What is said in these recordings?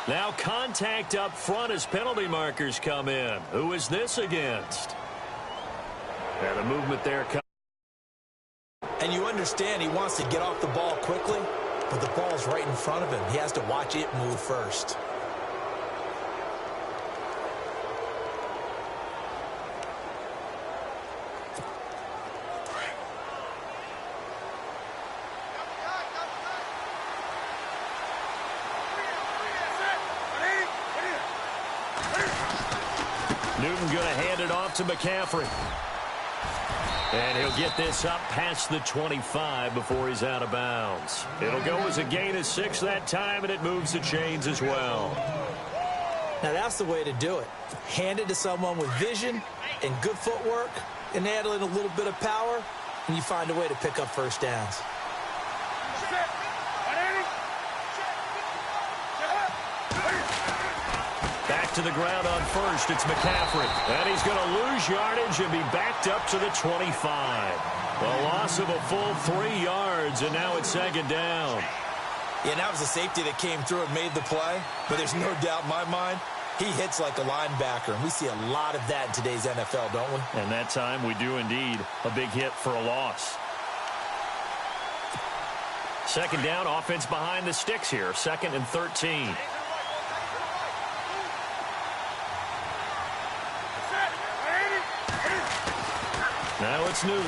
Now contact up front as penalty markers come in. Who is this against? And a movement there. And you understand he wants to get off the ball quickly, but the ball's right in front of him. He has to watch it move first. Newton going to hand it off to McCaffrey. And he'll get this up past the 25 before he's out of bounds. It'll go as a gain of 6 that time, and it moves the chains as well. Now that's the way to do it. Hand it to someone with vision and good footwork, and add in a little bit of power, and you find a way to pick up first downs. Back to the ground on first. It's McCaffrey. And he's going to lose yardage and be backed up to the 25. A loss of a full 3 yards, and now it's second down. Yeah, that was a safety that came through and made the play. But there's no doubt in my mind, he hits like a linebacker. And we see a lot of that in today's NFL, don't we? And that time we do indeed. A big hit for a loss. Second down, offense behind the sticks here. 2nd and 13. Now it's Newton.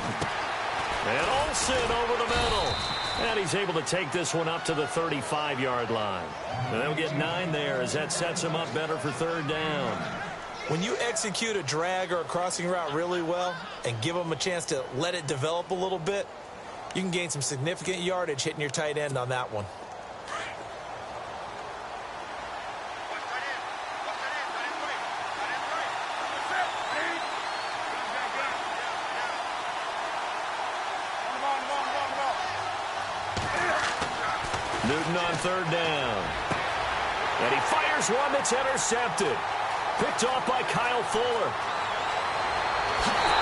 And Olsen over the middle. And he's able to take this one up to the 35-yard line. And they'll get 9 there as that sets him up better for 3rd down. When you execute a drag or a crossing route really well and give them a chance to let it develop a little bit, you can gain some significant yardage hitting your tight end on that one. Newton on 3rd down. And he fires one that's intercepted. Picked off by Kyle Fuller.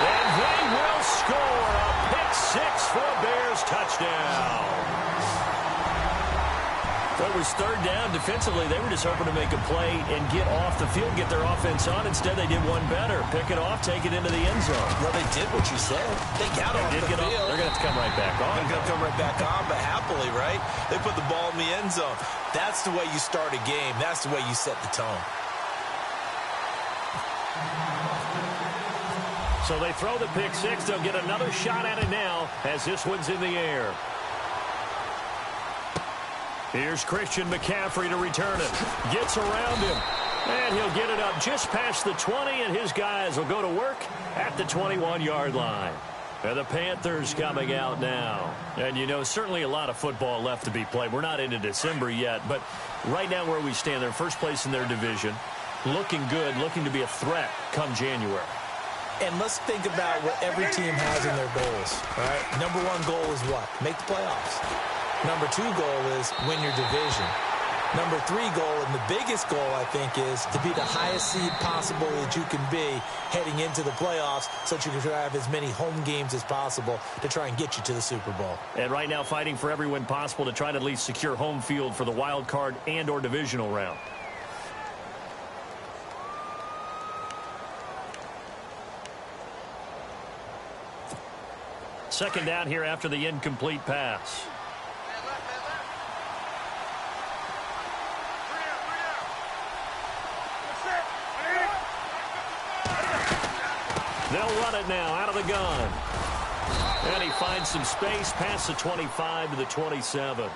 And they will score a pick 6 for a Bears touchdown. Well, it was 3rd down. Defensively, they were just hoping to make a play and get off the field, get their offense on. Instead, they did one better. Pick it off, take it into the end zone. Well, they did what you said. They got off the field. They're going to have to come right back on. They're going to come right back on, but happily, right? They put the ball in the end zone. That's the way you start a game. That's the way you set the tone. So they throw the pick 6. They'll get another shot at it now as this one's in the air. Here's Christian McCaffrey to return it. Gets around him. And he'll get it up just past the 20, and his guys will go to work at the 21-yard line. And the Panthers coming out now. And, you know, certainly a lot of football left to be played. We're not into December yet, but right now where we stand, they're first place in their division. Looking good, looking to be a threat come January. And let's think about what every team has in their goals, right? Number 1 goal is what? Make the playoffs. Number 2 goal is win your division. Number 3 goal, and the biggest goal, I think, is to be the highest seed possible that you can be heading into the playoffs so that you can have as many home games as possible to try and get you to the Super Bowl. And right now fighting for every win possible to try to at least secure home field for the wild card and or divisional round. Second down here after the incomplete pass. They'll run it now out of the gun. And he finds some space past the 25 to the 27.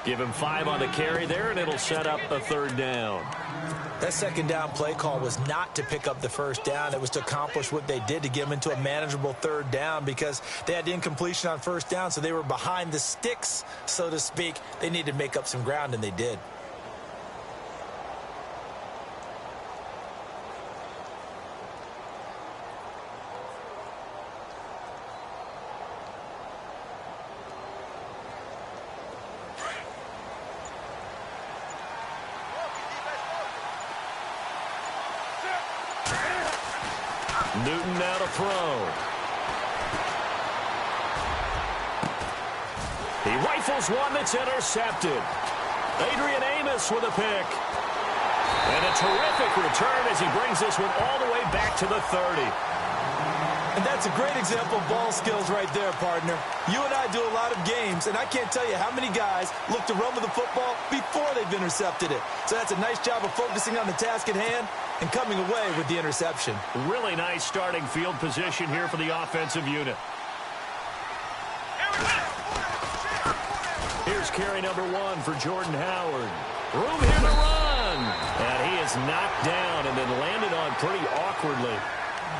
Give him 5 on the carry there, and it'll set up a 3rd down. That second down play call was not to pick up the first down. It was to accomplish what they did to get them into a manageable 3rd down because they had incompletion on first down, so they were behind the sticks, so to speak. They needed to make up some ground, and they did. Newton now to throw. He rifles one that's intercepted. Adrian Amos with a pick. And a terrific return as he brings this one all the way back to the 30. And that's a great example of ball skills right there, partner. You and I do a lot of games, and I can't tell you how many guys look to run with the football before they've intercepted it. So that's a nice job of focusing on the task at hand and coming away with the interception. Really nice starting field position here for the offensive unit. Here's carry number 1 for Jordan Howard. Room here to run. And he is knocked down and then landed on pretty awkwardly.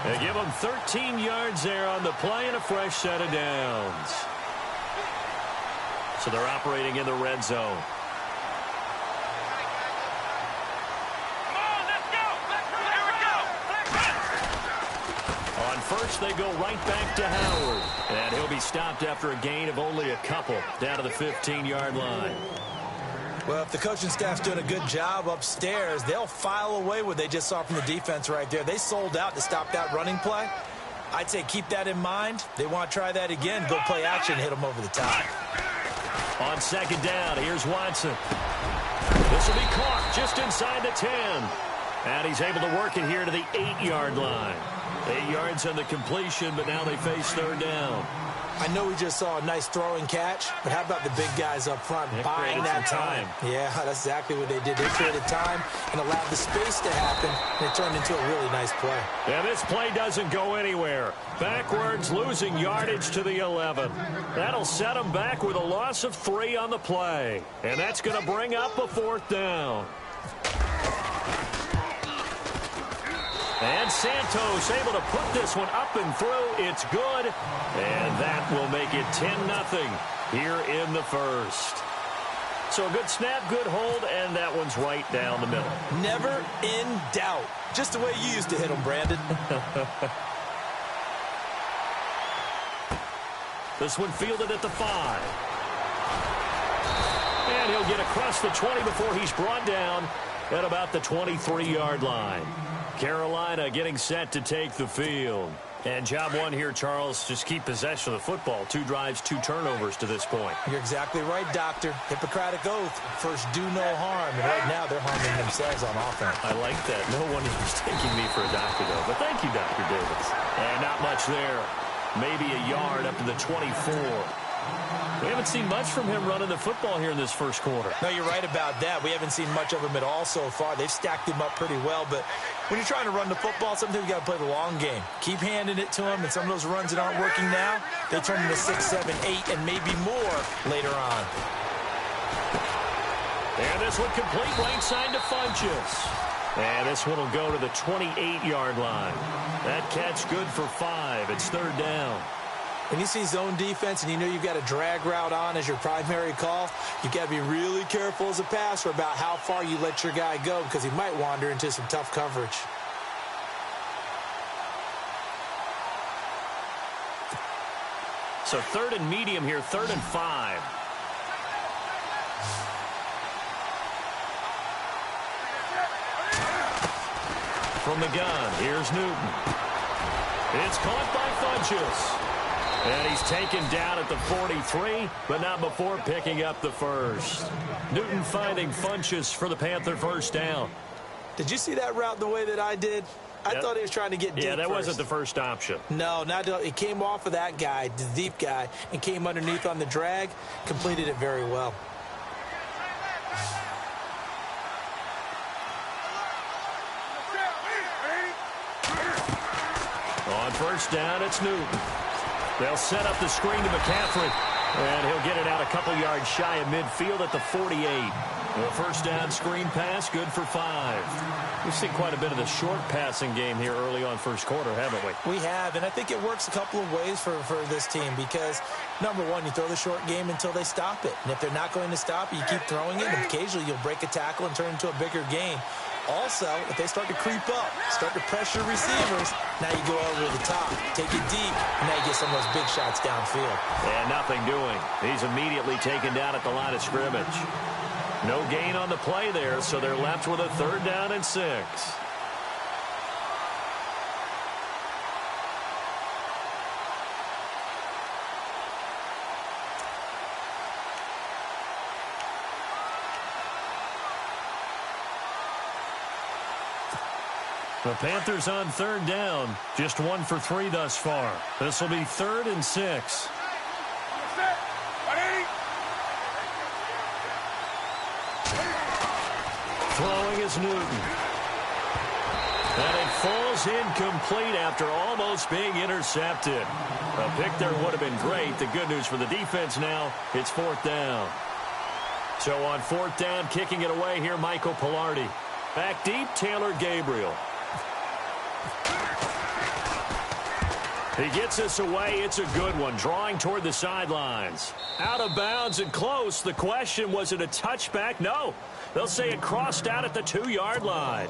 They give him 13 yards there on the play and a fresh set of downs. So they're operating in the red zone. Come on, let's go. Here we go. On first, they go right back to Howard. And he'll be stopped after a gain of only a couple down to the 15-yard line. Well, if the coaching staff's doing a good job upstairs, they'll file away what they just saw from the defense right there. They sold out to stop that running play. I'd say keep that in mind. They want to try that again. Go play action, hit them over the top. On second down, here's Watson. This will be caught just inside the 10. And he's able to work it here to the 8-yard line. 8 yards on the completion, but now they face third down. I know we just saw a nice throwing catch, but how about the big guys up front buying that time? Yeah, that's exactly what they did. They created time and allowed the space to happen, and it turned into a really nice play. Yeah, this play doesn't go anywhere. Backwards, losing yardage to the 11. That'll set them back with a loss of 3 on the play. And that's going to bring up a 4th down. And Santos able to put this one up and through. It's good. And that will make it 10-0 here in the first. So a good snap, good hold, and that one's right down the middle. Never in doubt. Just the way you used to hit them, Brandon. This one fielded at the 5. And he'll get across the 20 before he's brought down at about the 23-yard line. Carolina getting set to take the field. And job 1 here, Charles, just keep possession of the football. 2 drives, 2 turnovers to this point. You're exactly right, Doctor. Hippocratic oath. First, do no harm. And right now, they're harming themselves on offense. I like that. No one is mistaking me for a doctor, though. But thank you, Dr. Davis. And not much there. Maybe a yard up to the 24. We haven't seen much from him running the football here in this first quarter. No, you're right about that. We haven't seen much of him at all so far. They've stacked him up pretty well, but when you're trying to run the football, sometimes you got to play the long game. Keep handing it to him, and some of those runs that aren't working now, they turn into 6, 7, 8, and maybe more later on. And this one complete right side to Funchess. And this one will go to the 28-yard line. That catch good for 5. It's third down. When you see zone defense and you know you've got a drag route on as your primary call, you've got to be really careful as a passer about how far you let your guy go because he might wander into some tough coverage. So 3rd and medium here, 3rd and 5. From the gun, here's Newton. It's caught by Funchess. And he's taken down at the 43, but not before picking up the first. Newton finding Funchess for the Panther first down. Did you see that route the way that I did? I thought he was trying to get deep. Yeah, that first. wasn't the first option. No, it came off of that guy, the deep guy, and came underneath on the drag, completed it very well. On first down, it's Newton. They'll set up the screen to McCaffrey, and he'll get it out a couple yards shy of midfield at the 48. The first down screen pass, good for 5. We've seen quite a bit of the short passing game here early on first quarter, haven't we? We have, and I think it works a couple of ways for this team because, number one, you throw the short game until they stop it. And if they're not going to stop it, you keep throwing it, and occasionally you'll break a tackle and turn it into a bigger gain. Also, if they start to creep up, start to pressure receivers, now you go over the top, take it deep, and now you get some of those big shots downfield. And nothing doing. He's immediately taken down at the line of scrimmage. No gain on the play there, so they're left with a 3rd down and 6. The Panthers on third down. Just 1 for 3 thus far. This will be 3rd and 6. Throwing is Newton. And it falls incomplete after almost being intercepted. A pick there would have been great. The good news for the defense now, it's 4th down. So on 4th down, kicking it away here, Michael Pilardi. Back deep, Taylor Gabriel. He gets us away. It's a good one. Drawing toward the sidelines. Out of bounds and close. The question, was it a touchback? No. They'll say it crossed out at the 2-yard line.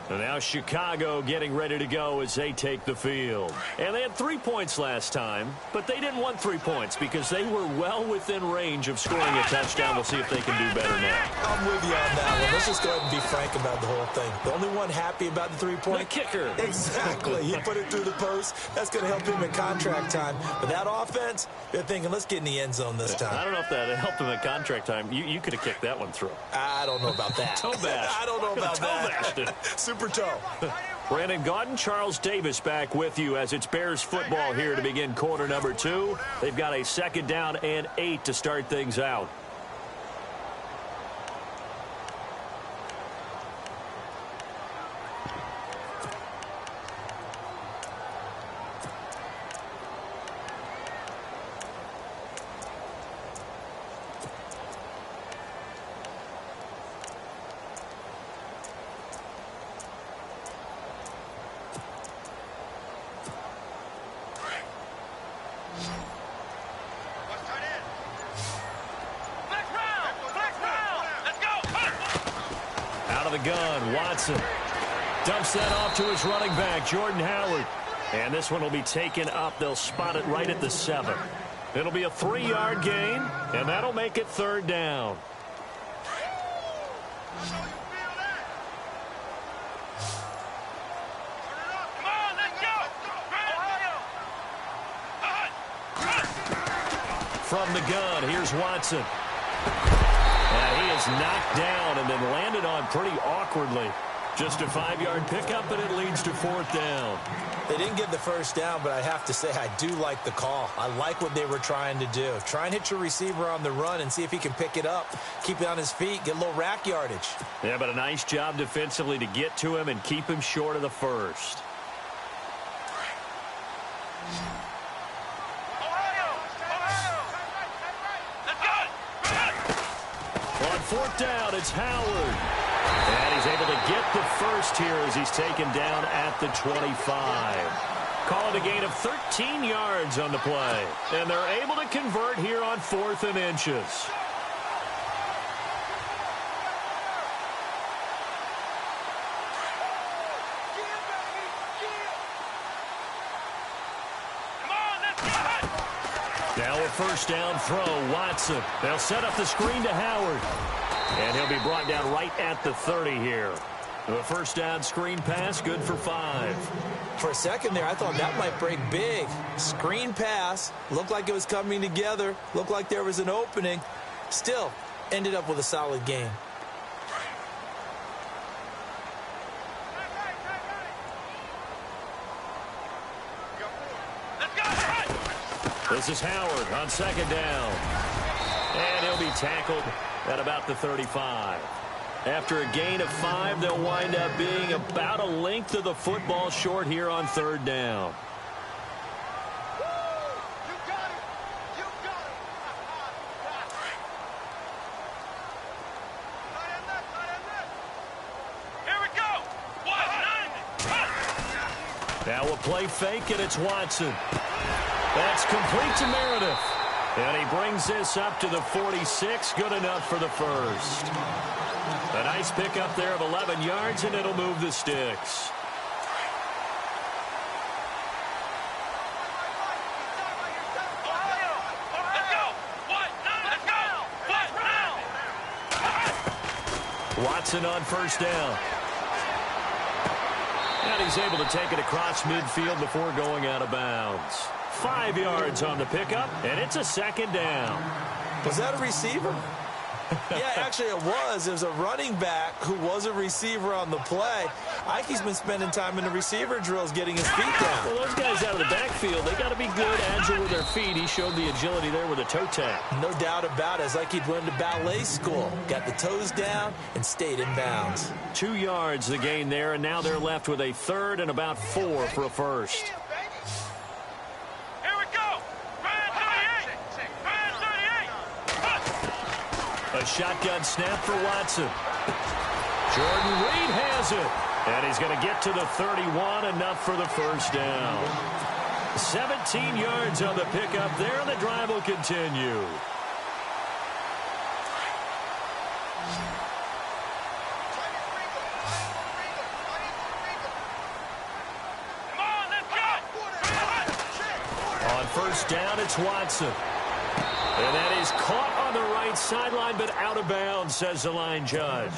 And now Chicago getting ready to go as they take the field. And they had 3 points last time, but they didn't want 3 points because they were well within range of scoring a touchdown. We'll see if they can do better now. I'm with you on that one. Let's just go ahead and be frank about the whole thing. The only one happy about the 3-point? The kicker. Exactly. He put it through the post. That's going to help him in contract time. But that offense, they're thinking, let's get in the end zone this time. I don't know if that helped him at contract time. You could have kicked that one through. I don't know about that. Toe bash. I don't know about that. Toe Super toe. Brandon Gaudin, Charles Davis back with you as it's Bears football here to begin quarter number 2. They've got a 2nd down and 8 to start things out. The gun, Watson dumps that off to his running back, Jordan Howard. And this one will be taken up. They'll spot it right at the 7. It'll be a 3-yard gain, and that'll make it 3rd down. From the gun, here's Watson. He is knocked down and then landed on pretty awkwardly. Just a 5-yard pickup, and it leads to 4th down. They didn't get the first down, but I have to say I do like the call. I like what they were trying to do. Try and hit your receiver on the run and see if he can pick it up, keep it on his feet, get a little rack yardage. Yeah, but a nice job defensively to get to him and keep him short of the first. On 4th down, it's Howard. And he's able to get the first here as he's taken down at the 25. Call it a gain of 13 yards on the play. And they're able to convert here on 4th and inches. Now a first down throw, Watson. They'll set up the screen to Howard. And he'll be brought down right at the 30 here. The first down screen pass, good for 5. For a second there, I thought that might break big. Screen pass, looked like it was coming together, looked like there was an opening. Still, ended up with a solid gain. This is Howard on 2nd down. And he'll be tackled at about the 35. After a gain of 5, they'll wind up being about a length of the football short here on 3rd down. Here we go. Now a play fake, and it's Watson. That's complete to Meredith. And he brings this up to the 46. Good enough for the first. A nice pickup there of 11 yards, and it'll move the sticks. Watson on first down. And he's able to take it across midfield before going out of bounds. 5 yards on the pickup, and it's a 2nd down. Was that a receiver? Yeah, actually it was. It was a running back who was a receiver on the play. Ike's been spending time in the receiver drills getting his feet down. Well, those guys out of the backfield, they got to be good, agile with their feet. He showed the agility there with a toe tap. No doubt about it. It's like he'd went to ballet school. Got the toes down and stayed in bounds. 2 yards the gain there, and now they're left with a third and about 4 for a first. Here we go. Ryan 38. Ryan 38. A shotgun snap for Watson. Jordan Reed has it. And he's going to get to the 31, enough for the first down. 17 yards on the pickup there, and the drive will continue. Come on, let's go. On first down, it's Watson. And that is caught on the right sideline, but out of bounds, says the line judge.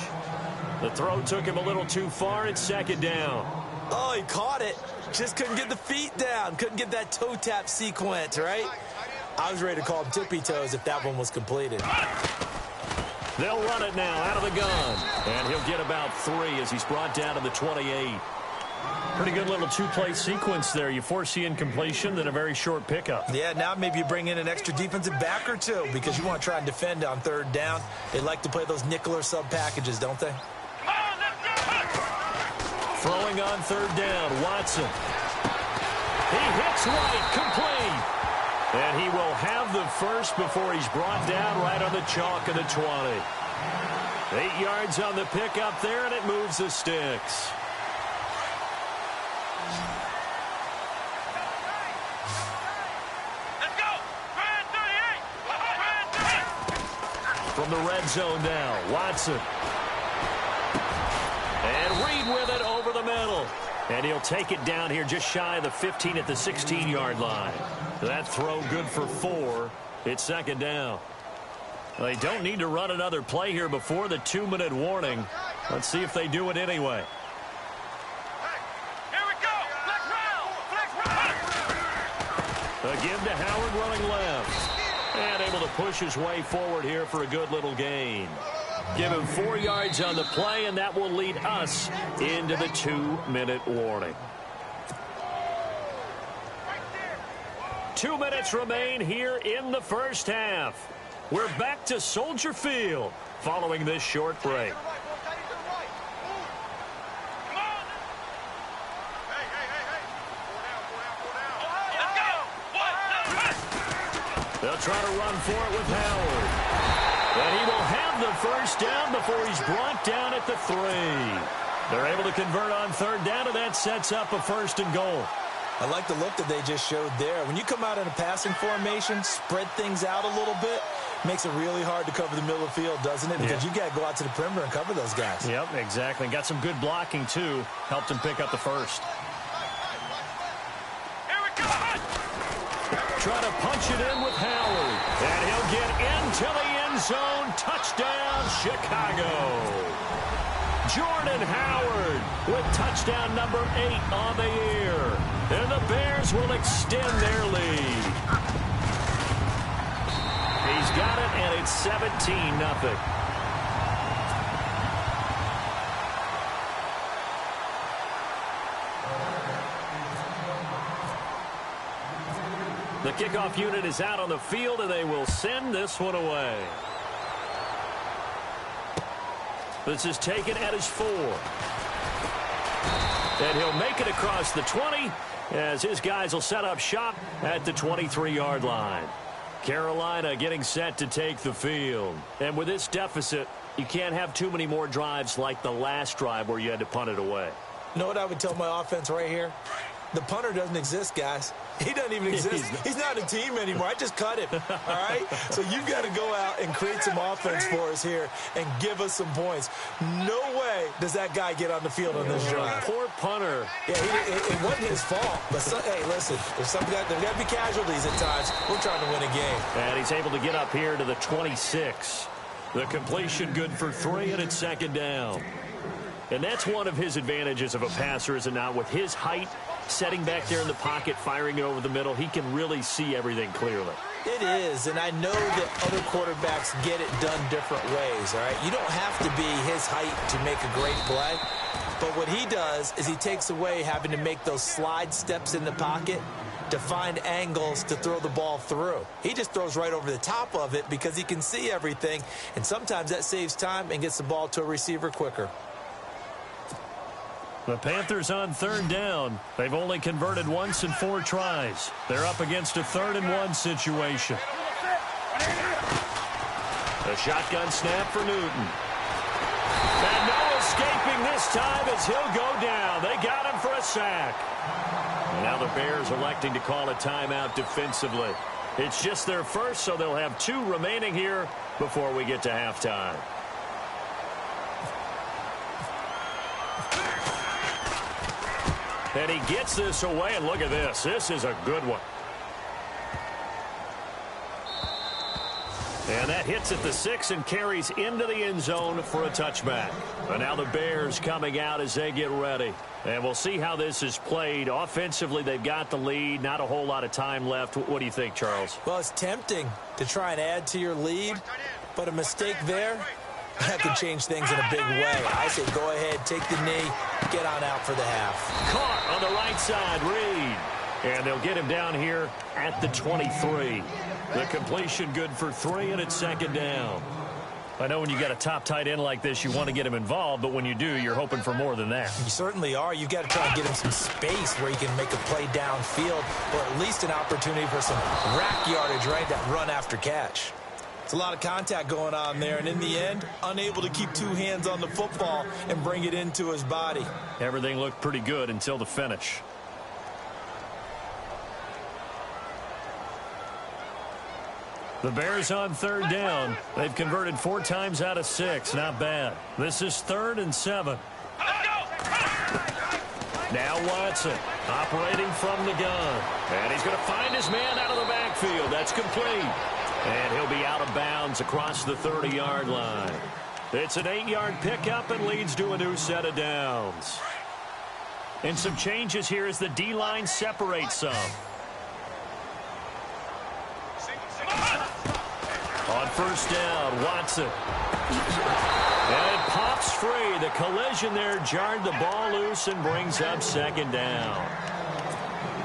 The throw took him a little too far. It's second down. Oh, he caught it. Just couldn't get the feet down. Couldn't get that toe tap sequence, right? I was ready to call him tippy toes if that one was completed. They'll run it now out of the gun. And he'll get about 3 as he's brought down to the 28. Pretty good little two-play sequence there. You force the incompletion, then a very short pickup. Yeah, now maybe you bring in an extra defensive back or two because you want to try and defend on third down. They like to play those nickel or sub packages, don't they? Throwing on third down, Watson. He hits right, complete. And he will have the first before he's brought down right on the chalk of the 20. 8 yards on the pickup there, and it moves the sticks. Let's go. Ryan 38. From the red zone now, Watson. And Reed with it over the middle. And he'll take it down here just shy of the 15 at the 16-yard line. That throw good for 4. It's second down. They don't need to run another play here before the 2-minute warning. Let's see if they do it anyway. Here we go. Flex route. Again to Howard running left. And able to push his way forward here for a good little gain. Give him 4 yards on the play, and that will lead us into the 2-minute warning. 2 minutes remain here in the first half. We're back to Soldier Field following this short break. They'll try to run for it with Howard. And he will have the first down before he's brought down at the 3. They're able to convert on third down, and that sets up a 1st and goal. I like the look that they just showed there. When you come out in a passing formation, spread things out a little bit, makes it really hard to cover the middle of the field, doesn't it? Because you got to go out to the perimeter and cover those guys. Yep, exactly. Got some good blocking, too. Helped him pick up the first. Here we go. Try to punch it in with Howard. And he'll get into the end zone. Touchdown, Chicago. Jordan Howard with touchdown number 8 on the year. And the Bears will extend their lead. He's got it, and it's 17-0. The kickoff unit is out on the field, and they will send this one away. This is taken at his 4. And he'll make it across the 20 as his guys will set up shop at the 23-yard line. Carolina getting set to take the field. And with this deficit, you can't have too many more drives like the last drive where you had to punt it away. You know what I would tell my offense right here? The punter doesn't exist, guys. He doesn't even exist. He's not a team anymore. I just cut him, all right? So you've got to go out and create some offense for us here and give us some points. No way does that guy get on the field on this drive. Poor punter. Yeah, it wasn't his fault. But, hey, listen, there's got to be casualties at times. We're trying to win a game. And he's able to get up here to the 26. The completion good for 3, and it's second down. And that's one of his advantages of a passer, is it not? With his height, setting back there in the pocket, firing it over the middle, he can really see everything clearly. It is, and I know that other quarterbacks get it done different ways, all right? You don't have to be his height to make a great play, but what he does is he takes away having to make those slide steps in the pocket to find angles to throw the ball through. He just throws right over the top of it because he can see everything, and sometimes that saves time and gets the ball to a receiver quicker. The Panthers on third down. They've only converted once in 4 tries. They're up against a 3rd-and-1 situation. The shotgun snap for Newton. And no escaping this time as he'll go down. They got him for a sack. Now the Bears electing to call a timeout defensively. It's just their first, so they'll have 2 remaining here before we get to halftime. And he gets this away, and look at this. This is a good one. And that hits at the 6 and carries into the end zone for a touchback. And now the Bears coming out as they get ready. And we'll see how this is played. Offensively, they've got the lead. Not a whole lot of time left. What do you think, Charles? Well, it's tempting to try and add to your lead, but a mistake there, that could change things in a big way. I say go ahead, take the knee, get on out for the half. Caught on the right side, Reed. And they'll get him down here at the 23. The completion good for 3, and it's 2nd down. I know when you got a top tight end like this, you want to get him involved, but when you do, you're hoping for more than that. You certainly are. You've got to try and get him some space where he can make a play downfield, or at least an opportunity for some rack yardage, right? That run after catch. It's a lot of contact going on there, and in the end, unable to keep 2 hands on the football and bring it into his body. Everything looked pretty good until the finish. The Bears on 3rd down. They've converted 4 times out of 6. Not bad. This is 3rd and 7. Now Watson operating from the gun. And he's going to find his man out of the backfield. That's complete. And he'll be out of bounds across the 30-yard line. It's an 8-yard pickup and leads to a new set of downs. And some changes here as the D-line separates some. On 1st down, Watson. And it pops free. The collision there jarred the ball loose and brings up 2nd down.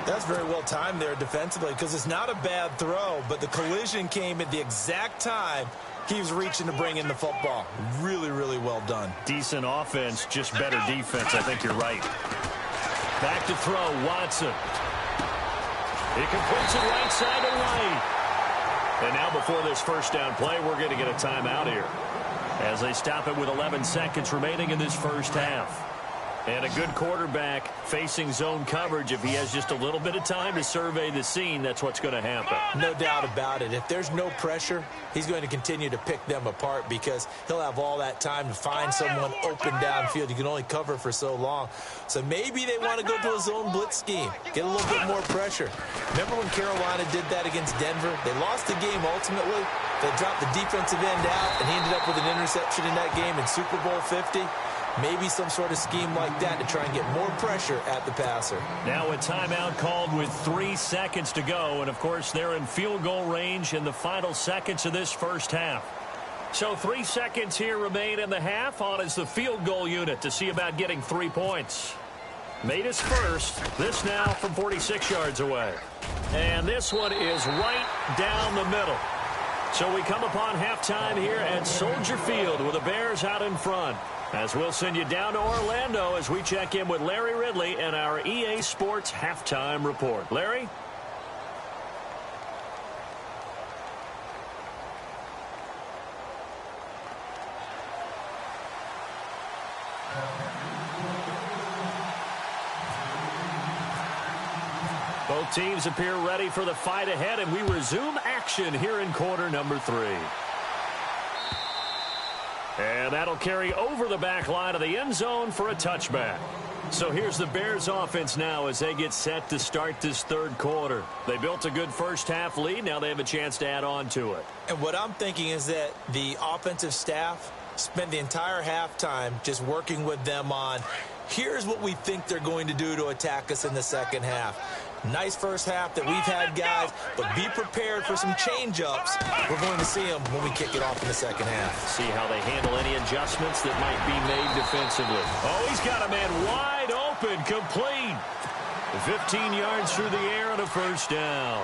That's very well timed there defensively because it's not a bad throw, but the collision came at the exact time he was reaching to bring in the football. Really, really well done. Decent offense, just better defense. I think you're right. Back to throw, Watson. He completes it right side to right. And now before this 1st down play, we're going to get a timeout here as they stop it with 11 seconds remaining in this 1st half. And a good quarterback facing zone coverage. If he has just a little bit of time to survey the scene, that's what's going to happen. No doubt about it. If there's no pressure, he's going to continue to pick them apart because he'll have all that time to find someone open downfield. You can only cover for so long. So maybe they want to go to a zone blitz scheme, get a little bit more pressure. Remember when Carolina did that against Denver? They lost the game ultimately. They dropped the defensive end out, and he ended up with an interception in that game in Super Bowl 50. Maybe some sort of scheme like that to try and get more pressure at the passer. Now a timeout called with 3 seconds to go. And, of course, they're in field goal range in the final seconds of this 1st half. So 3 seconds here remain in the half. On is the field goal unit to see about getting 3 points. Made his first. This now from 46 yards away. And this one is right down the middle. So we come upon halftime here at Soldier Field with the Bears out in front. As we'll send you down to Orlando as we check in with Larry Ridley and our EA Sports Halftime Report. Larry? Both teams appear ready for the fight ahead, and we resume action here in quarter number 3. And that'll carry over the back line of the end zone for a touchback. So here's the Bears offense now as they get set to start this 3rd quarter. They built a good 1st half lead. Now they have a chance to add on to it. And what I'm thinking is that the offensive staff spent the entire halftime just working with them on Here's what we think they're going to do to attack us in the second half. Nice first half that we've had, guys, but be prepared for some change-ups. We're going to see them when we kick it off in the second half. See how they handle any adjustments that might be made defensively. Oh, he's got a man wide open, complete. 15 yards through the air and a first down.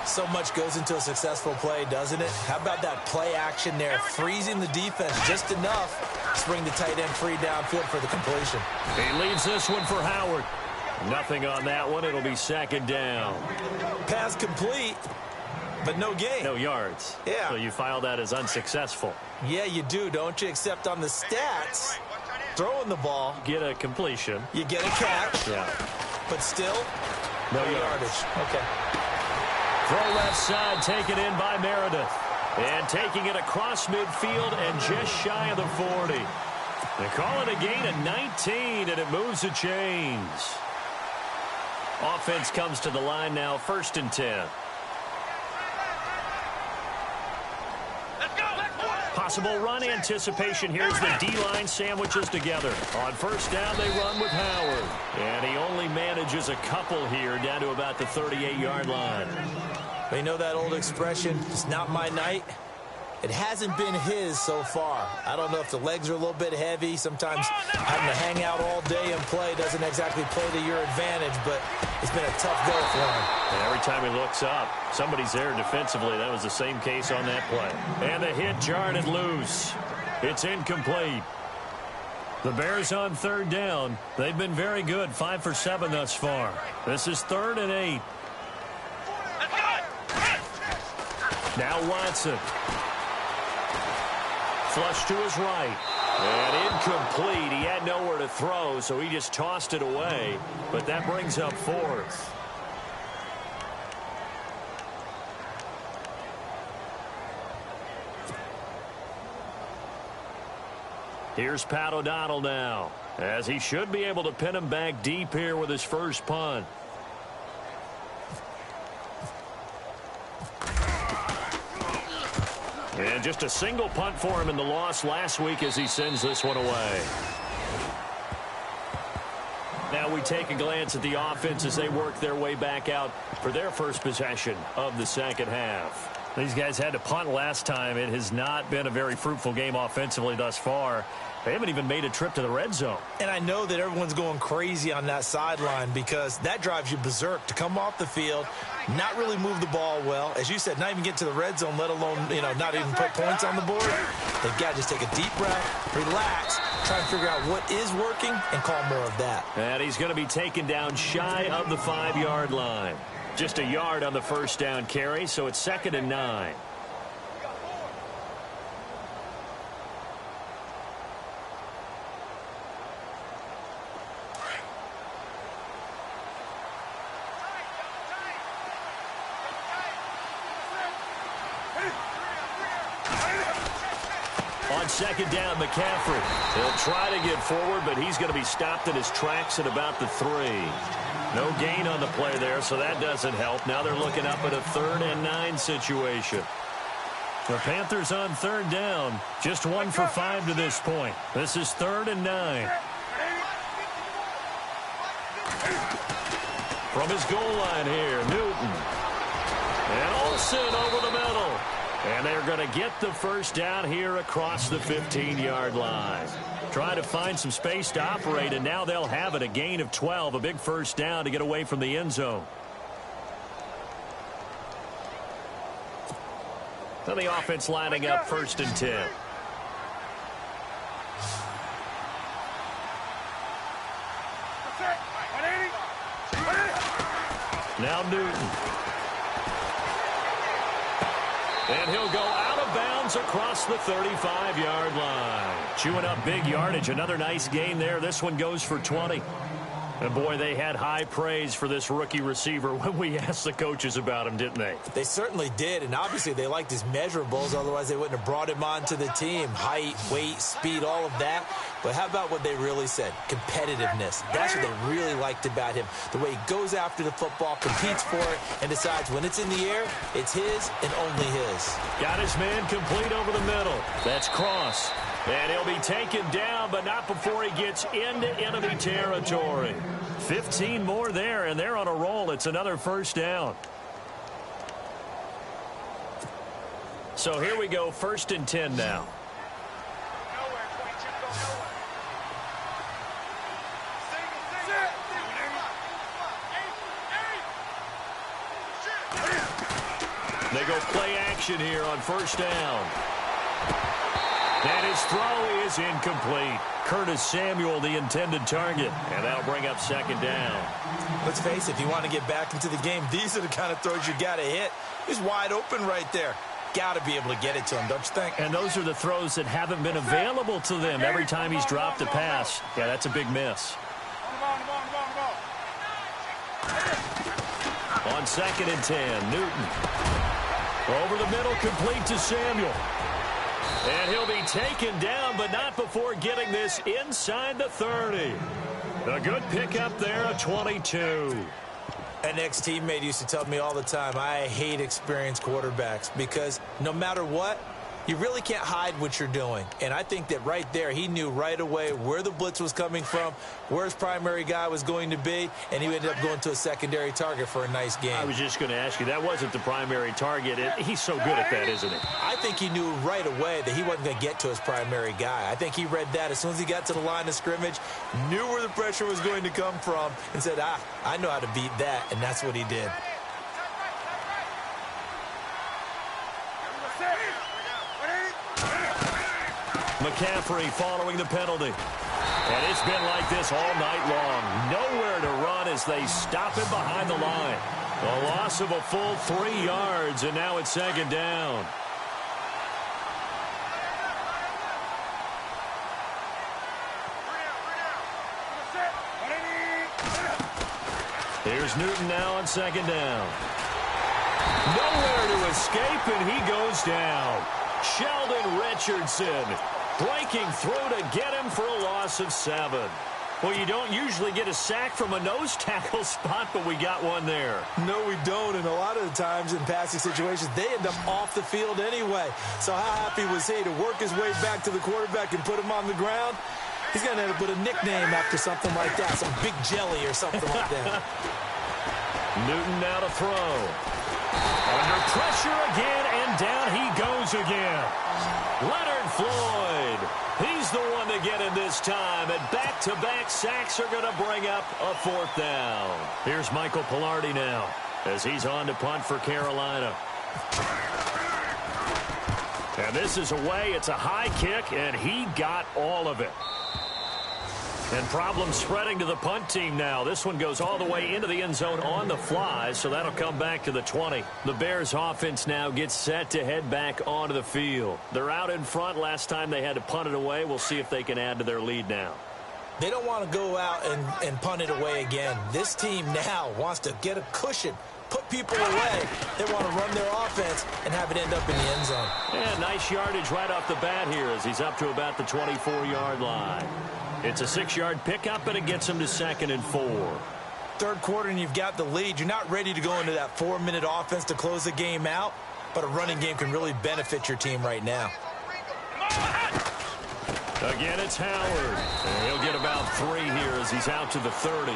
So much goes into a successful play, doesn't it? How about that play action there, freezing the defense just enough to bring the tight end free downfield for the completion. He leads this one for Howard. Nothing on that one. It'll be second down. Pass complete, but no gain. No yards. Yeah. So you file that as unsuccessful. Yeah, you do, don't you? Except on the stats, throwing the ball. Get a completion. You get a catch. Yeah. But still, no yardage. Okay. Throw left side, taken in by Meredith. And taking it across midfield and just shy of the 40. They call it a gain of 19, and it moves the chains. Offense comes to the line now, 1st and 10. Possible run anticipation. Here's the D-line sandwiches together. On first down, they run with Howard. And he only manages a couple here down to about the 38-yard line. You know that old expression, it's not my night? It hasn't been his so far. I don't know if the legs are a little bit heavy. Sometimes having to hang out all day and play doesn't exactly play to your advantage, but it's been a tough go for him. And every time he looks up, somebody's there defensively. That was the same case on that play. And the hit jarred it loose. It's incomplete. The Bears on 3rd down. They've been very good, 5 for 7 thus far. This is 3rd and 8. Now Watson. Flush to his right. And incomplete. He had nowhere to throw, so he just tossed it away. But that brings up 4th. Here's Pat O'Donnell now, as he should be able to pin him back deep here with his first punt. And just a single punt for him in the loss last week as he sends this one away. Now we take a glance at the offense as they work their way back out for their first possession of the second half. These guys had to punt last time. It has not been a very fruitful game offensively thus far. They haven't even made a trip to the red zone. And I know that everyone's going crazy on that sideline because that drives you berserk to come off the field, not really move the ball well. As you said, not even get to the red zone, let alone, not even put points on the board. They've got to just take a deep breath, relax, try and figure out what is working, and call more of that. And he's going to be taken down shy of the 5-yard line. Just a yard on the first down carry, so it's 2nd and 9. On 2nd down, McCaffrey. He'll try to get forward, but he's going to be stopped in his tracks at about the 3. No gain on the play there, so that doesn't help. Now they're looking up at a 3rd and 9 situation. The Panthers on 3rd down. Just 1 for 5 to this point. This is 3rd and 9. From his goal line here, Newton. And Olsen over the middle. And they're going to get the first down here across the 15-yard line. Trying to find some space to operate, and now they'll have it. A gain of 12, a big first down to get away from the end zone. So the offense lining up 1st and 10. Now Newton. And he'll go out of bounds across the 35-yard line. Chewing up big yardage. Another nice gain there. This one goes for 20. And, boy, they had high praise for this rookie receiver when we asked the coaches about him, didn't they? They certainly did, and obviously they liked his measurables. Otherwise, they wouldn't have brought him onto the team. Height, weight, speed, all of that. But how about what they really said? Competitiveness. That's what they really liked about him. The way he goes after the football, competes for it, and decides when it's in the air, it's his and only his. Got his man complete over the middle. That's Cross. And he'll be taken down, but not before he gets into enemy territory. 15 more there, and they're on a roll. It's another first down. So here we go, 1st and 10 now. They go play action here on 1st down. And his throw is incomplete. Curtis Samuel, the intended target. And that'll bring up 2nd down. Let's face it, if you want to get back into the game, these are the kind of throws you got to hit. He's wide open right there. Got to be able to get it to him, don't you think? And those are the throws that haven't been available to them every time he's dropped a pass. Yeah, that's a big miss. On 2nd and 10, Newton. Over the middle, complete to Samuel. And he'll be taken down, but not before getting this inside the 30. A good pickup there, a 22. An ex-teammate used to tell me all the time, I hate experienced quarterbacks because no matter what, you really can't hide what you're doing. And I think that right there, he knew right away where the blitz was coming from, where his primary guy was going to be, and he ended up going to a secondary target for a nice game. I was just going to ask you, that wasn't the primary target. He's so good at that, isn't he? I think he knew right away that he wasn't going to get to his primary guy. I think he read that as soon as he got to the line of scrimmage, knew where the pressure was going to come from, and said, I know how to beat that, and that's what he did. McCaffrey following the penalty. And it's been like this all night long. Nowhere to run as they stop him behind the line. A loss of a full 3 yards, and now it's 2nd down. Here's Newton now on 2nd down. Nowhere to escape, and he goes down. Sheldon Richardson breaking through to get him for a loss of 7. Well, you don't usually get a sack from a nose tackle spot, but we got one there. No, we don't, and a lot of the times in passing situations, they end up off the field anyway. So how happy was he to work his way back to the quarterback and put him on the ground? He's going to end up with a nickname after something like that, some Big Jelly or something like that. Newton now to throw. Under pressure again, and down he goes again. Leonard Floyd. He's the one to get in this time, and back-to-back sacks are going to bring up a 4th down. Here's Michael Pilardi now as he's on to punt for Carolina. And this is away. It's a high kick, and he got all of it. And problems spreading to the punt team now. This one goes all the way into the end zone on the fly, so that'll come back to the 20. The Bears offense now gets set to head back onto the field. They're out in front. Last time they had to punt it away. We'll see if they can add to their lead now. They don't want to go out and punt it away again. This team now wants to get a cushion, put people away. They want to run their offense and have it end up in the end zone. Yeah, nice yardage right off the bat here as he's up to about the 24-yard line. It's a 6-yard pickup, and it gets him to 2nd and 4. Third quarter, and you've got the lead. You're not ready to go into that 4-minute offense to close the game out, but a running game can really benefit your team right now. Again, it's Howard. And he'll get about 3 here as he's out to the 30.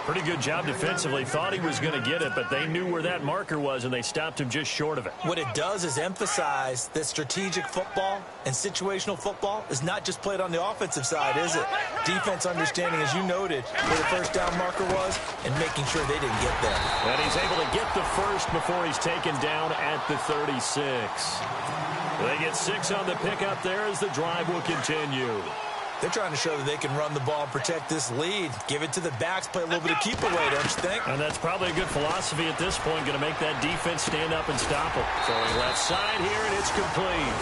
Pretty good job defensively. Thought he was going to get it, but they knew where that marker was, and they stopped him just short of it. What it does is emphasize that strategic football and situational football is not just played on the offensive side, is it? Defense understanding, as you noted, where the first down marker was and making sure they didn't get there. And he's able to get the first before he's taken down at the 36. They get 6 on the pickup there as the drive will continue. They're trying to show that they can run the ball and protect this lead. Give it to the backs, play a little bit of keep away, don't you think? And that's probably a good philosophy at this point, going to make that defense stand up and stop him. So left side here, and it's complete.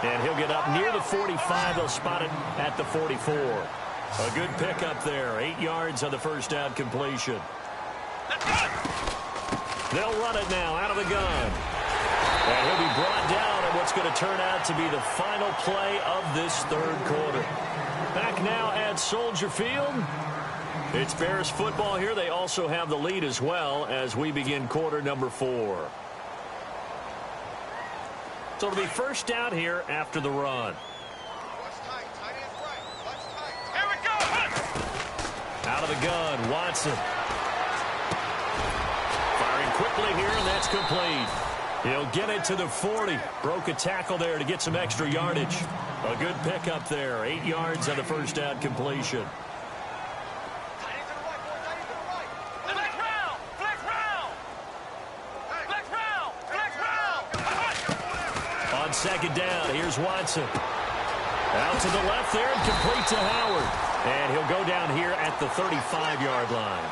And he'll get up near the 45. They'll spot it at the 44. A good pickup there. 8 yards on the first down completion. They'll run it now out of the gun. And he'll be brought down in what's going to turn out to be the final play of this third quarter. Back now at Soldier Field. It's Bears football here. They also have the lead as well as we begin quarter number 4. So it'll be first down here after the run. Out of the gun, Watson. Firing quickly here, and that's complete. He'll get it to the 40. Broke a tackle there to get some extra yardage. A good pickup there. 8 yards on the first down completion. On second down, here's Watson. Out to the left there and complete to Howard. And he'll go down here at the 35-yard line.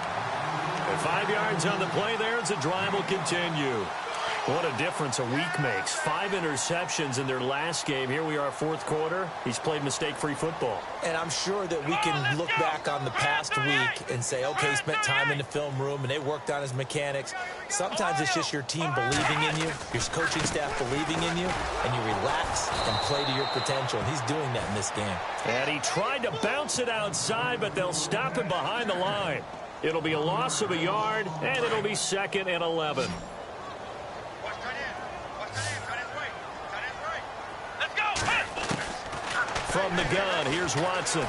And 5 yards on the play there as the drive will continue. What a difference a week makes. 5 interceptions in their last game. Here we are, fourth quarter. He's played mistake-free football. And I'm sure that we can look back on the past week and say, okay, he spent time in the film room and they worked on his mechanics. Sometimes it's just your team believing in you, your coaching staff believing in you, and you relax and play to your potential. And he's doing that in this game. And he tried to bounce it outside, but they'll stop him behind the line. It'll be a loss of a yard, and it'll be 2nd and 11. From the gun, here's Watson.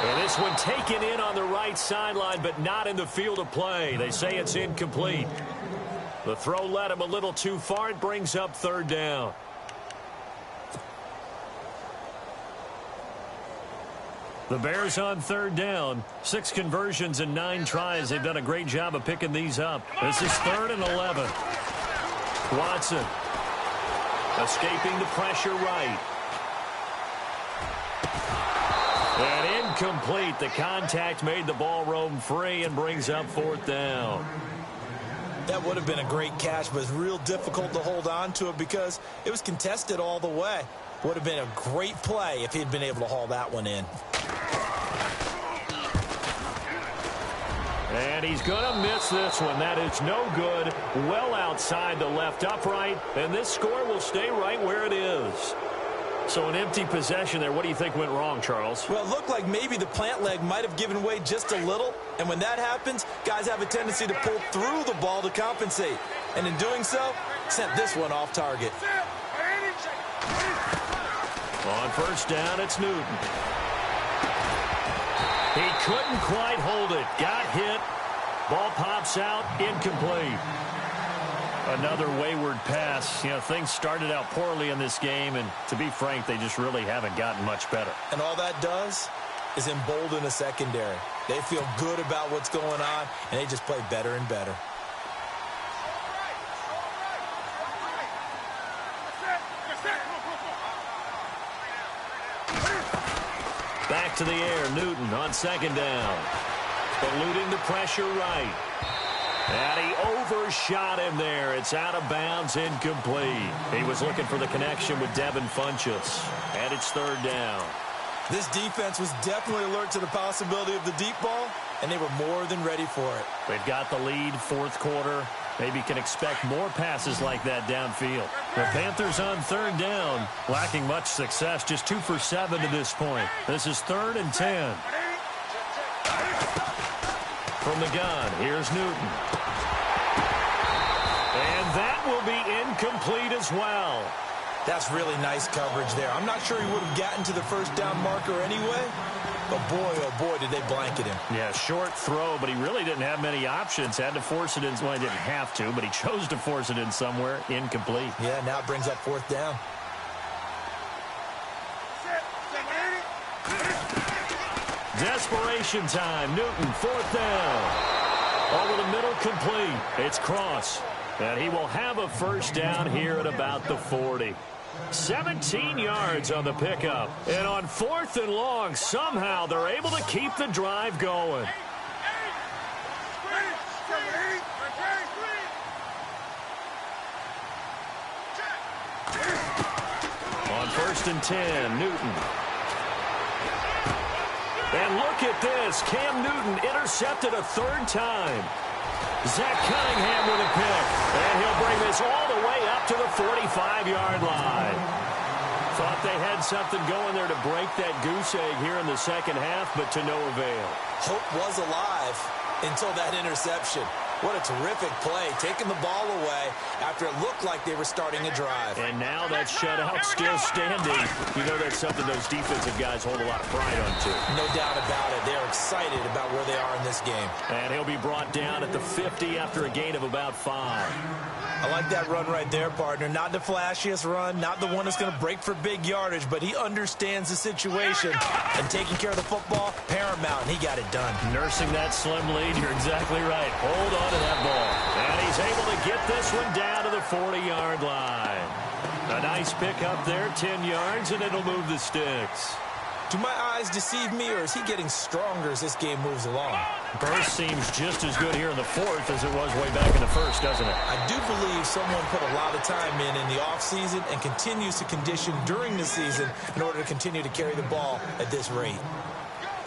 And this one taken in on the right sideline, but not in the field of play. They say it's incomplete. The throw led him a little too far. It brings up 3rd down. The Bears on 3rd down. 6 conversions and 9 tries. They've done a great job of picking these up. This is 3rd and 11. Watson. Escaping the pressure right. And incomplete. The contact made the ball roam free and brings up 4th down. That would have been a great catch, but it's real difficult to hold on to it because it was contested all the way. Would have been a great play if he'd been able to haul that one in. And he's going to miss this one. That is no good. Well outside the left upright. And this score will stay right where it is. So an empty possession there. What do you think went wrong, Charles? Well, it looked like maybe the plant leg might have given way just a little. And when that happens, guys have a tendency to pull through the ball to compensate. And in doing so, sent this one off target. On 1st down, it's Newton. He couldn't quite hold it. Got hit. Ball pops out. Incomplete. Another wayward pass. You know, things started out poorly in this game, and to be frank, they just really haven't gotten much better. And all that does is embolden a secondary. They feel good about what's going on, and they just play better and better. Back to the air, Newton on 2nd down. Eluding the pressure right. And he overshot him there. It's out of bounds, incomplete. He was looking for the connection with Devin Funchess. And it's 3rd down. This defense was definitely alert to the possibility of the deep ball, and they were more than ready for it. They've got the lead, 4th quarter. Maybe can expect more passes like that downfield. The Panthers on 3rd down, lacking much success, just 2 for 7 to this point. This is 3rd and 10. From the gun, here's Newton. And that will be incomplete as well. That's really nice coverage there. I'm not sure he would have gotten to the 1st down marker anyway, but boy, oh boy, did they blanket him. Yeah, short throw, but he really didn't have many options. Had to force it in. Well, he didn't have to, but he chose to force it in somewhere. Incomplete. Yeah, now it brings up 4th down. Desperation time. Newton, 4th down. Over the middle, complete. It's Cross. And he will have a 1st down here at about the 40. 17 yards on the pickup. And on 4th and long, somehow they're able to keep the drive going. On 1st and 10, Newton. And look at this. Cam Newton intercepted a 3rd time. Zach Cunningham with a pick. And he'll bring this all the way up to the 45-yard line. Thought they had something going there to break that goose egg here in the 2nd half, but to no avail. Hope was alive until that interception. What a terrific play, taking the ball away after it looked like they were starting a drive. And now that shutout still standing. You know that's something those defensive guys hold a lot of pride on, too. No doubt about it. They're excited about where they are in this game. And he'll be brought down at the 50 after a gain of about 5. I like that run right there, partner. Not the flashiest run, not the one that's going to break for big yardage, but he understands the situation. And taking care of the football, paramount, and he got it done. Nursing that slim lead, you're exactly right. Hold on to that ball. And he's able to get this one down to the 40-yard line. A nice pickup there, 10 yards, and it'll move the sticks. Do my eyes deceive me, or is he getting stronger as this game moves along? Burst seems just as good here in the fourth as it was way back in the first, doesn't it? I do believe someone put a lot of time in the offseason and continues to condition during the season in order to continue to carry the ball at this rate.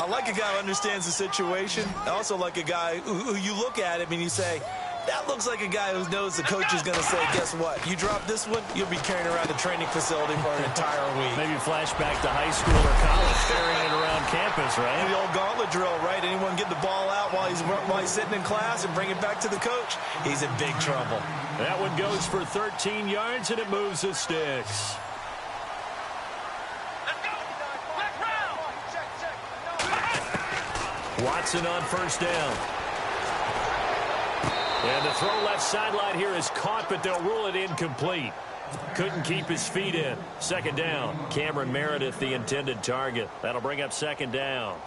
I like a guy who understands the situation. I also like a guy who you look at him and you say, that looks like a guy who knows the coach is going to say, guess what? You drop this one, you'll be carrying around the training facility for an entire week. Maybe flashback to high school or college, carrying it around campus, right? The old gauntlet drill, right? Anyone get the ball out while he's sitting in class and bring it back to the coach? He's in big trouble. That one goes for 13 yards, and it moves the sticks. Watson on first down. And the throw left sideline here is caught, but they'll rule it incomplete. Couldn't keep his feet in. Second down. Cameron Meredith, the intended target. That'll bring up second down.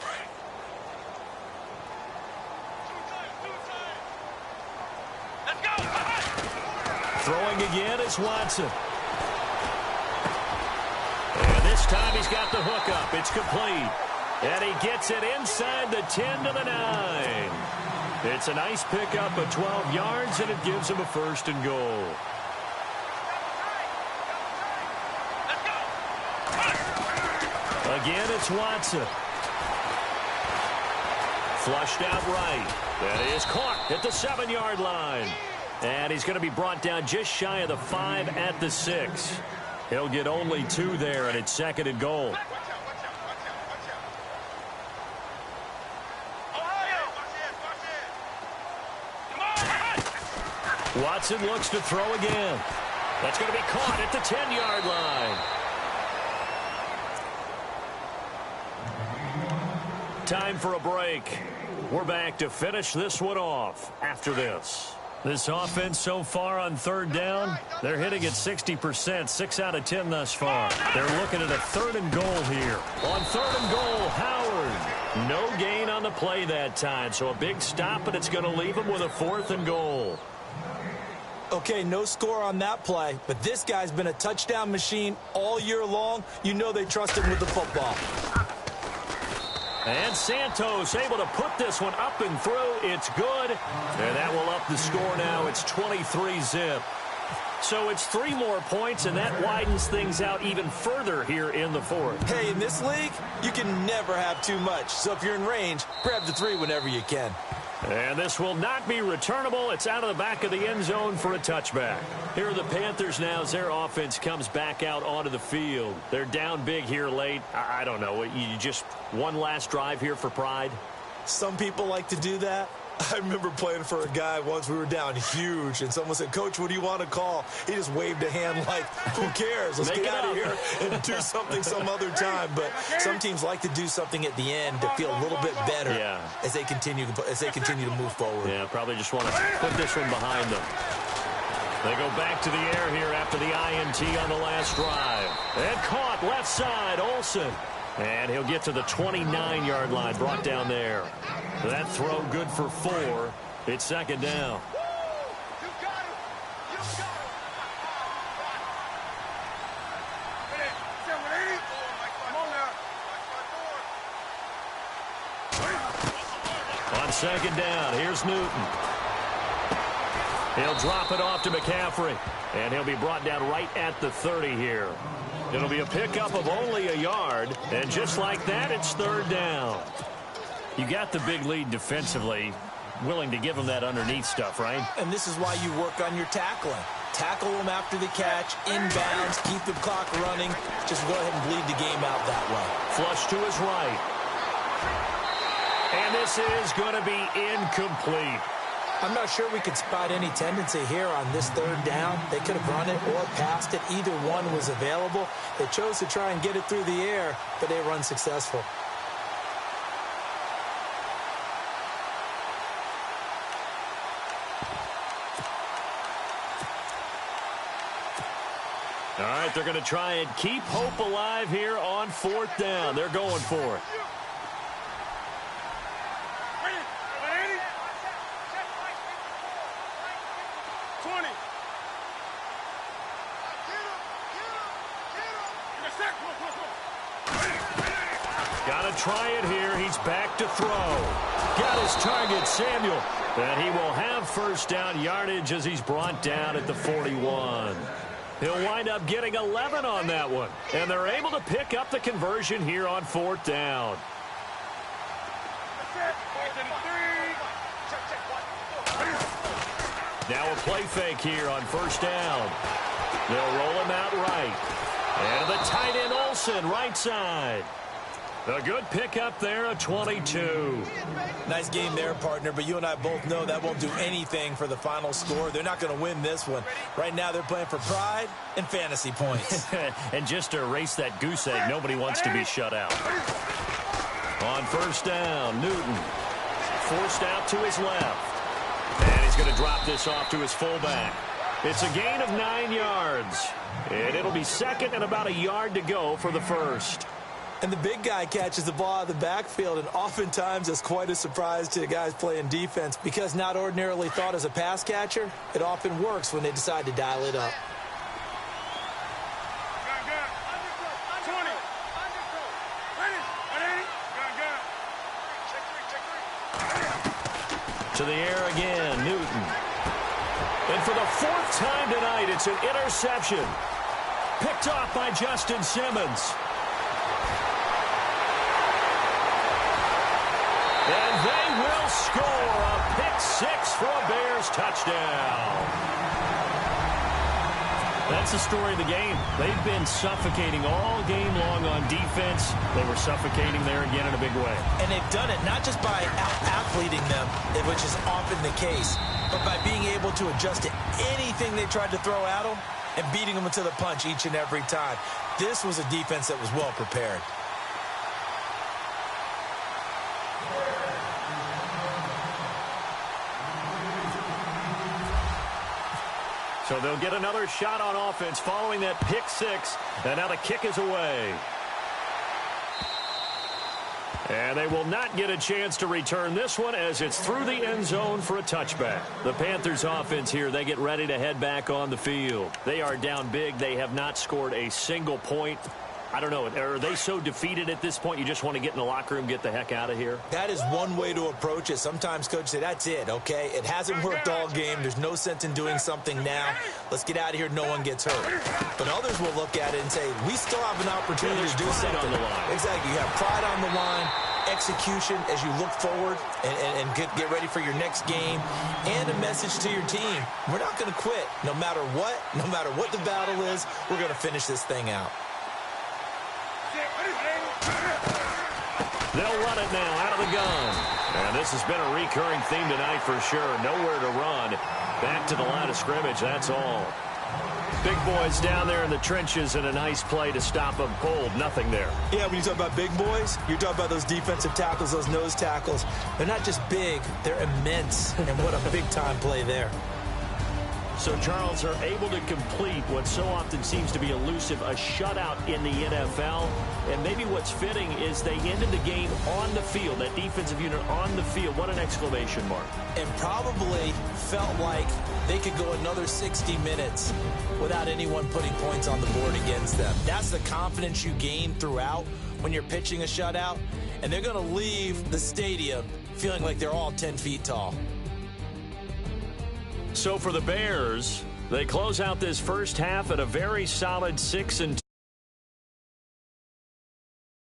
Throwing again is Watson. And this time he's got the hook up. It's complete. And he gets it inside the 10 to the 9. It's a nice pickup of 12 yards, and it gives him a first and goal. Again, it's Watson. Flushed out right. That is caught at the 7-yard line. And he's going to be brought down just shy of the 5 at the 6. He'll get only 2 there, and it's second and goal. Watson looks to throw again. That's going to be caught at the 10-yard line. Time for a break. We're back to finish this one off after this. This offense so far on third down, they're hitting at 60%, 6 out of 10 thus far. They're looking at a third and goal here. On third and goal, Howard. No gain on the play that time, so a big stop, and it's going to leave him with a 4th and goal. Okay, no score on that play, but this guy's been a touchdown machine all year long. You know they trust him with the football. And Santos able to put this one up and through. It's good. And that will up the score now. It's 23-zip. So it's 3 more points, and that widens things out even further here in the fourth. Hey, in this league, you can never have too much. So if you're in range, grab the 3 whenever you can. And this will not be returnable. It's out of the back of the end zone for a touchback. Here are the Panthers now as their offense comes back out onto the field. They're down big here late. I don't know. You just one last drive here for pride? Some people like to do that. I remember playing for a guy once. We were down huge, and someone said, Coach, what do you want to call? He just waved a hand like, who cares? Let's get out of here and do something some other time. But some teams like to do something at the end to feel a little bit better as they continue to move forward. Yeah, probably just want to put this one behind them. They go back to the air here after the INT on the last drive. And caught left side, Olsen. And he'll get to the 29-yard line, brought down there. That throw good for 4. It's second down. On second down, here's Newton. He'll drop it off to McCaffrey, and he'll be brought down right at the 30 here. It'll be a pickup of only a yard, and just like that, it's third down. You got the big lead defensively, willing to give them that underneath stuff, right? And this is why you work on your tackling. Tackle them after the catch, inbounds, keep the clock running. Just go ahead and bleed the game out that way. Flush to his right. And this is going to be incomplete. I'm not sure we could spot any tendency here on this third down. They could have run it or passed it. Either one was available. They chose to try and get it through the air, but they were unsuccessful. All right, they're going to try and keep hope alive here on fourth down. They're going for it. Got to try it here. He's back to throw. Got his target, Samuel. And he will have first down yardage as he's brought down at the 41. He'll wind up getting 11 on that one. And they're able to pick up the conversion here on fourth down. Now a play fake here on first down. They'll roll him out right. And the tight end Olsen, right side. A good pickup there, a 22. Nice game there, partner, but you and I both know that won't do anything for the final score. They're not going to win this one. Right now they're playing for pride and fantasy points. And just to erase that goose egg, nobody wants to be shut out. On first down, Newton forced out to his left. And he's going to drop this off to his fullback. It's a gain of 9 yards. And it'll be second and about a yard to go for the first. And the big guy catches the ball out of the backfield, and oftentimes it's quite a surprise to the guys playing defense because not ordinarily thought as a pass catcher, it often works when they decide to dial it up. To the air again, Newton. And for the fourth time tonight, it's an interception. Picked off by Justin Simmons. And they will score a pick-6 for a Bears touchdown. That's the story of the game. They've been suffocating all game long on defense. They were suffocating there again in a big way. And they've done it not just by out-athleting them, which is often the case, but by being able to adjust to anything they tried to throw at them and beating them to the punch each and every time. This was a defense that was well prepared. So they'll get another shot on offense following that pick-6, and now the kick is away. And they will not get a chance to return this one as it's through the end zone for a touchback. The Panthers offense here, they get ready to head back on the field. They are down big. They have not scored a single point. I don't know, are they so defeated at this point you just want to get in the locker room, get the heck out of here? That is one way to approach it. Sometimes coaches say, that's it, okay? It hasn't worked all game. There's no sense in doing something now. Let's get out of here. No one gets hurt. But others will look at it and say, we still have an opportunity to do something. On the line. Exactly. You have pride on the line, execution as you look forward and get ready for your next game, and a message to your team. We're not going to quit. No matter what the battle is, we're going to finish this thing out. They'll run it now out of the gun. And this has been a recurring theme tonight for sure. Nowhere to run. Back to the line of scrimmage, that's all. Big boys down there in the trenches and a nice play to stop them cold. Nothing there. Yeah, when you talk about big boys, you're talking about those defensive tackles, those nose tackles. They're not just big, they're immense. And what a big-time play there. So, Charles, are able to complete what so often seems to be elusive, a shutout in the NFL. And maybe what's fitting is they ended the game on the field, that defensive unit on the field. What an exclamation mark. And probably felt like they could go another 60 minutes without anyone putting points on the board against them. That's the confidence you gain throughout when you're pitching a shutout. And they're going to leave the stadium feeling like they're all 10 feet tall. So for the Bears, they close out this first half at a very solid 6-2.